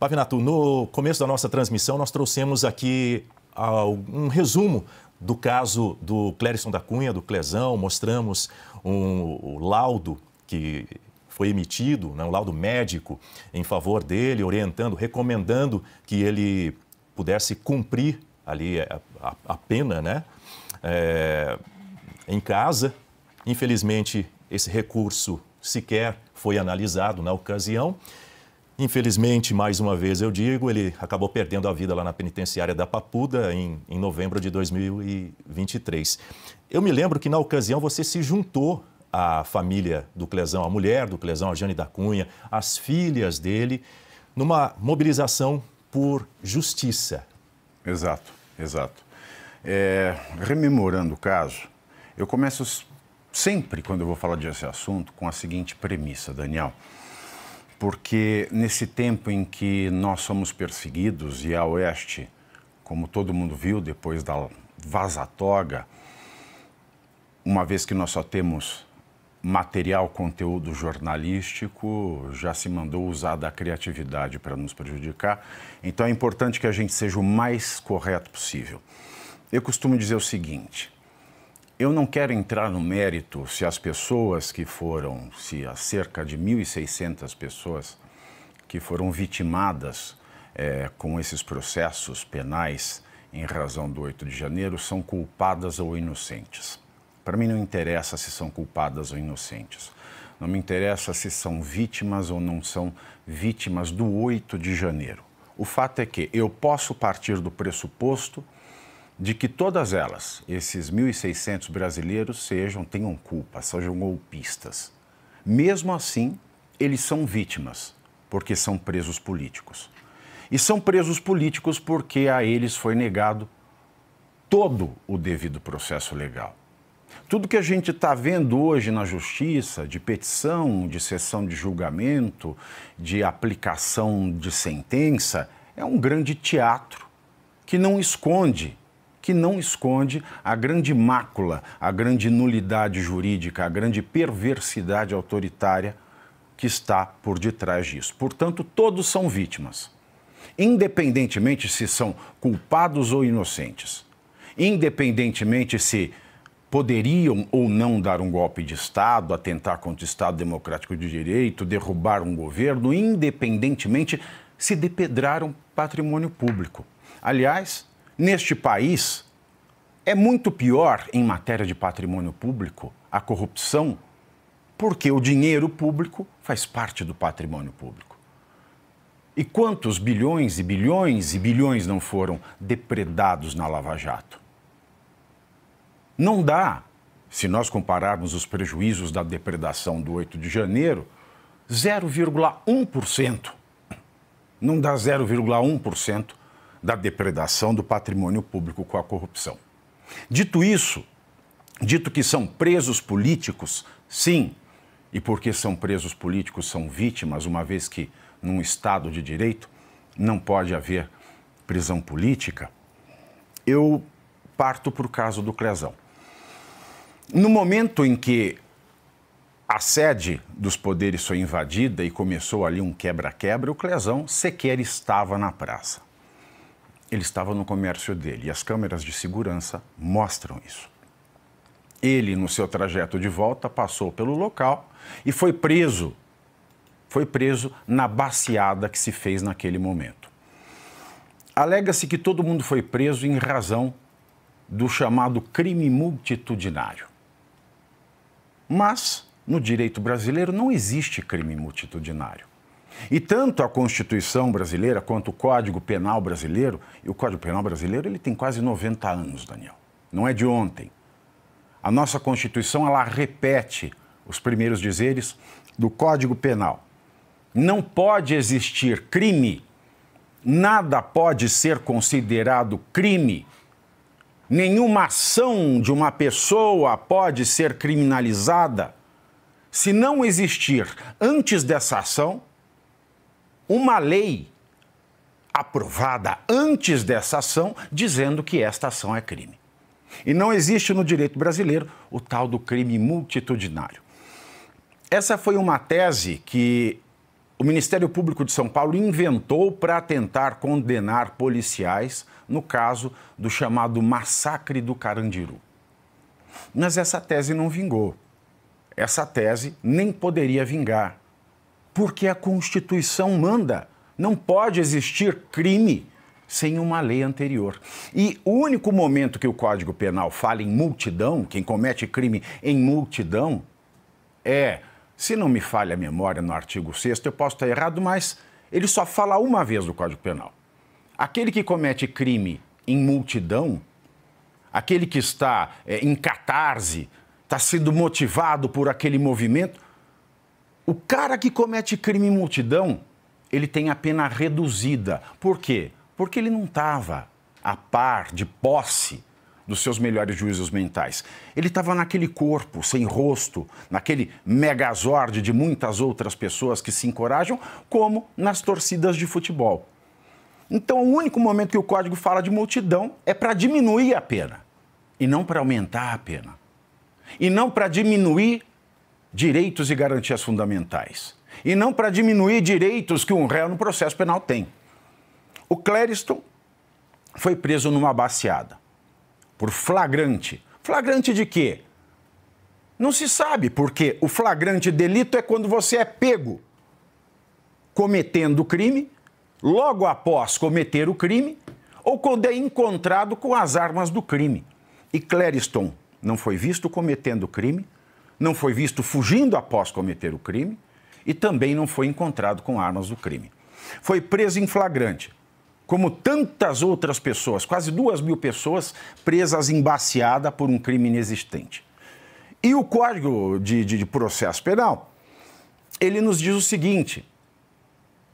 Pavinato, no começo da nossa transmissão, nós trouxemos aqui um resumo do caso do Clérison da Cunha, do Clezão, mostramos o laudo que foi emitido, né, um laudo médico em favor dele, orientando, recomendando que ele pudesse cumprir ali a pena, né, em casa. Infelizmente, esse recurso sequer foi analisado na ocasião. Infelizmente, mais uma vez eu digo, ele acabou perdendo a vida lá na penitenciária da Papuda em novembro de 2023. Eu me lembro que na ocasião você se juntou à família do Clezão, a mulher do Clezão, a Jane da Cunha, as filhas dele, numa mobilização por justiça. Exato, exato. Rememorando o caso, eu começo sempre, quando eu vou falar desse assunto, com a seguinte premissa, Daniel. Porque nesse tempo em que nós somos perseguidos e a Oeste, como todo mundo viu depois da Vaza-Toga, uma vez que nós só temos material, conteúdo jornalístico, já se mandou usar da criatividade para nos prejudicar. Então é importante que a gente seja o mais correto possível. Eu costumo dizer o seguinte: eu não quero entrar no mérito se as pessoas que foram, se as cerca de 1.600 pessoas que foram vitimadas com esses processos penais em razão do 8 de janeiro são culpadas ou inocentes. Para mim não interessa se são culpadas ou inocentes. Não me interessa se são vítimas ou não são vítimas do 8 de janeiro. O fato é que eu posso partir do pressuposto de que todas elas, esses 1.600 brasileiros, tenham culpa, sejam golpistas. Mesmo assim, eles são vítimas, porque são presos políticos. E são presos políticos porque a eles foi negado todo o devido processo legal. Tudo que a gente está vendo hoje na justiça, de petição, de sessão de julgamento, de aplicação de sentença, é um grande teatro que não esconde a grande mácula, a grande nulidade jurídica, a grande perversidade autoritária que está por detrás disso. Portanto, todos são vítimas, independentemente se são culpados ou inocentes, independentemente se poderiam ou não dar um golpe de Estado, atentar contra o Estado Democrático de Direito, derrubar um governo, independentemente se depedraram patrimônio público. Aliás, neste país, é muito pior em matéria de patrimônio público a corrupção, porque o dinheiro público faz parte do patrimônio público. E quantos bilhões e bilhões e bilhões não foram depredados na Lava Jato? Não dá, se nós compararmos os prejuízos da depredação do 8 de janeiro, 0,1%. Não dá 0,1% da depredação do patrimônio público com a corrupção. Dito isso, dito que são presos políticos, sim, e porque são presos políticos, são vítimas, uma vez que num Estado de Direito não pode haver prisão política, eu parto para o caso do Clezão. No momento em que a sede dos poderes foi invadida e começou ali um quebra-quebra, o Clezão sequer estava na praça. Ele estava no comércio dele e as câmeras de segurança mostram isso. Ele, no seu trajeto de volta, passou pelo local e foi preso na baciada que se fez naquele momento. Alega-se que todo mundo foi preso em razão do chamado crime multitudinário. Mas, no direito brasileiro, não existe crime multitudinário. E tanto a Constituição brasileira quanto o Código Penal brasileiro, e o Código Penal brasileiro ele tem quase 90 anos, Daniel, não é de ontem. A nossa Constituição ela repete os primeiros dizeres do Código Penal. Não pode existir crime, nada pode ser considerado crime, nenhuma ação de uma pessoa pode ser criminalizada se não existir, antes dessa ação, uma lei aprovada antes dessa ação dizendo que esta ação é crime. E não existe no direito brasileiro o tal do crime multitudinário. Essa foi uma tese que o Ministério Público de São Paulo inventou para tentar condenar policiais no caso do chamado massacre do Carandiru. Mas essa tese não vingou. Essa tese nem poderia vingar, porque a Constituição manda. Não pode existir crime sem uma lei anterior. E o único momento que o Código Penal fala em multidão, quem comete crime em multidão, se não me falha a memória no artigo 6º, eu posso estar errado, mas ele só fala uma vez no Código Penal. Aquele que comete crime em multidão, aquele que está em catarse, está sendo motivado por aquele movimento, o cara que comete crime em multidão, ele tem a pena reduzida. Por quê? Porque ele não estava a par de posse dos seus melhores juízos mentais. Ele estava naquele corpo, sem rosto, naquele megazord de muitas outras pessoas que se encorajam, como nas torcidas de futebol. Então, o único momento que o Código fala de multidão é para diminuir a pena, e não para aumentar a pena. E não para diminuir direitos e garantias fundamentais. E não para diminuir direitos que um réu no processo penal tem. O Clériston foi preso numa baciada por flagrante. Flagrante de quê? Não se sabe, porque o flagrante delito é quando você é pego cometendo o crime, logo após cometer o crime, ou quando é encontrado com as armas do crime. E Clériston não foi visto cometendo o crime, não foi visto fugindo após cometer o crime e também não foi encontrado com armas do crime. Foi preso em flagrante, como tantas outras pessoas, quase 2.000 pessoas presas em baciada por um crime inexistente. E o Código de Processo Penal, ele nos diz o seguinte: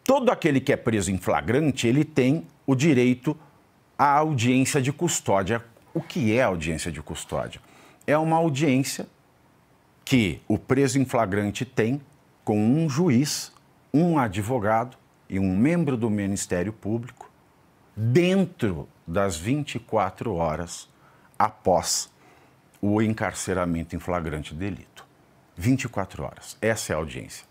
todo aquele que é preso em flagrante, ele tem o direito à audiência de custódia. O que é audiência de custódia? É uma audiência que o preso em flagrante tem com um juiz, um advogado e um membro do Ministério Público dentro das 24 horas após o encarceramento em flagrante delito. 24 horas. Essa é a audiência.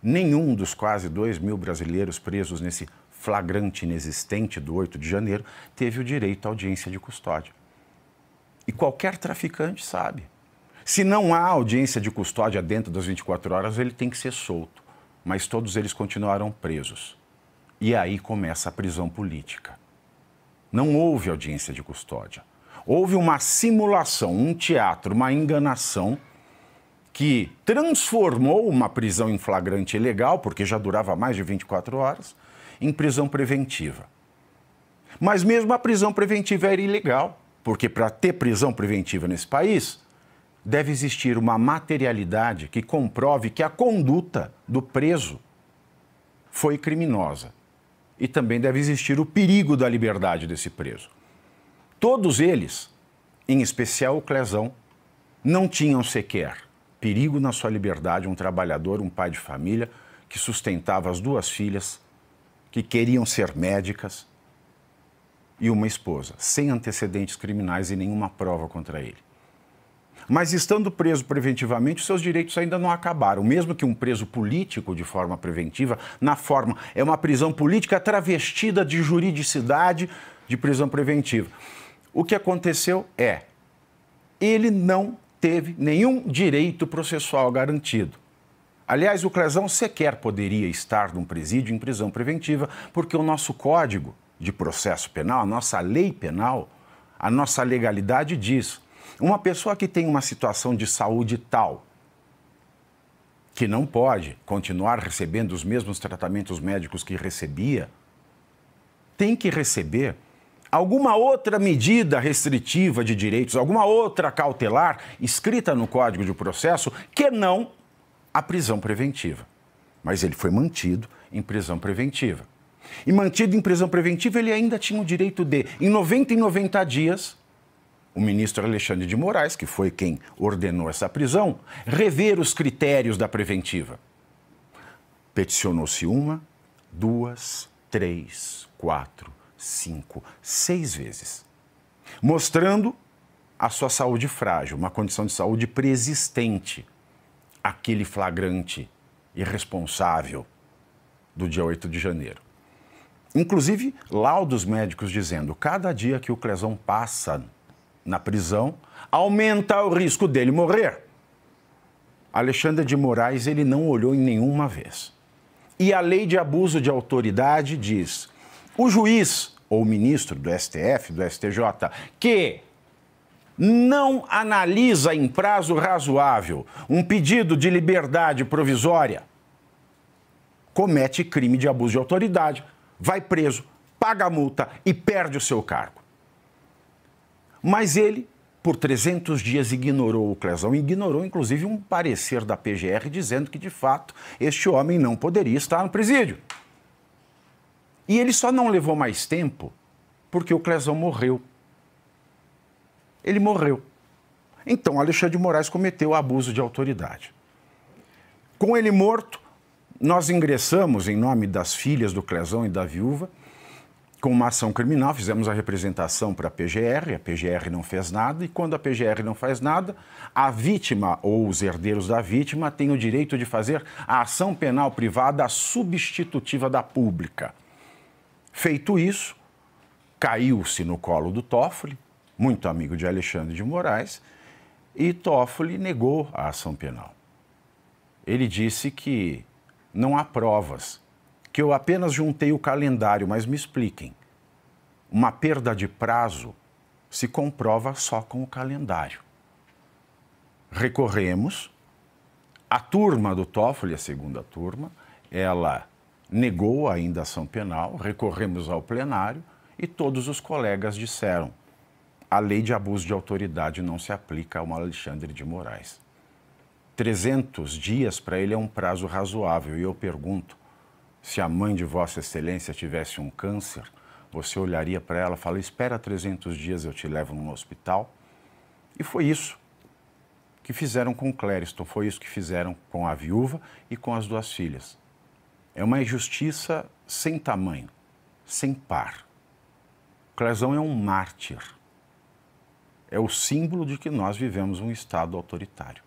Nenhum dos quase 2.000 brasileiros presos nesse flagrante inexistente do 8 de janeiro teve o direito à audiência de custódia. E qualquer traficante sabe. Se não há audiência de custódia dentro das 24 horas, ele tem que ser solto. Mas todos eles continuaram presos. E aí começa a prisão política. Não houve audiência de custódia. Houve uma simulação, um teatro, uma enganação que transformou uma prisão em flagrante ilegal, porque já durava mais de 24 horas, em prisão preventiva. Mas mesmo a prisão preventiva era ilegal, porque para ter prisão preventiva nesse país, deve existir uma materialidade que comprove que a conduta do preso foi criminosa. E também deve existir o perigo da liberdade desse preso. Todos eles, em especial o Clezão, não tinham sequer perigo na sua liberdade, um trabalhador, um pai de família, que sustentava as 2 filhas, que queriam ser médicas, e uma esposa, sem antecedentes criminais e nenhuma prova contra ele. Mas estando preso preventivamente, os seus direitos ainda não acabaram. Mesmo que um preso político de forma preventiva, na forma, é uma prisão política travestida de juridicidade de prisão preventiva. O que aconteceu é, ele não teve nenhum direito processual garantido. Aliás, o Clezão sequer poderia estar num presídio em prisão preventiva, porque o nosso Código de Processo Penal, a nossa lei penal, a nossa legalidade diz: uma pessoa que tem uma situação de saúde tal que não pode continuar recebendo os mesmos tratamentos médicos que recebia, tem que receber alguma outra medida restritiva de direitos, alguma outra cautelar escrita no Código de Processo que não a prisão preventiva. Mas ele foi mantido em prisão preventiva. E mantido em prisão preventiva, ele ainda tinha o direito de, em 90 dias, o ministro Alexandre de Moraes, que foi quem ordenou essa prisão, rever os critérios da preventiva. Peticionou-se 1, 2, 3, 4, 5, 6 vezes, mostrando a sua saúde frágil, uma condição de saúde preexistente, aquele flagrante irresponsável do dia 8 de janeiro. Inclusive, laudos médicos dizendo, cada dia que o Clezão passa na prisão, aumenta o risco dele morrer. Alexandre de Moraes, ele não olhou em nenhuma vez. E a lei de abuso de autoridade diz, o juiz ou ministro do STF, do STJ, que não analisa em prazo razoável um pedido de liberdade provisória, comete crime de abuso de autoridade, vai preso, paga a multa e perde o seu cargo. Mas ele, por 300 dias, ignorou o Clezão, ignorou inclusive um parecer da PGR dizendo que, de fato, este homem não poderia estar no presídio. E ele só não levou mais tempo porque o Clezão morreu. Ele morreu. Então, Alexandre de Moraes cometeu abuso de autoridade. Com ele morto, nós ingressamos, em nome das filhas do Clezão e da viúva, com uma ação criminal, fizemos a representação para a PGR não fez nada, e quando a PGR não faz nada, a vítima ou os herdeiros da vítima têm o direito de fazer a ação penal privada substitutiva da pública. Feito isso, caiu-se no colo do Toffoli, muito amigo de Alexandre de Moraes, e Toffoli negou a ação penal. Ele disse que não há provas, que eu apenas juntei o calendário, mas me expliquem. Uma perda de prazo se comprova só com o calendário. Recorremos, a turma do Toffoli, a segunda turma, ela negou ainda a ação penal, recorremos ao plenário e todos os colegas disseram a lei de abuso de autoridade não se aplica ao Alexandre de Moraes. 300 dias para ele é um prazo razoável. E eu pergunto, se a mãe de Vossa Excelência tivesse um câncer, você olharia para ela e falaria, espera 300 dias, eu te levo num hospital? E foi isso que fizeram com o Clériston, foi isso que fizeram com a viúva e com as duas filhas. É uma injustiça sem tamanho, sem par. O Clezão é um mártir. É o símbolo de que nós vivemos um Estado autoritário.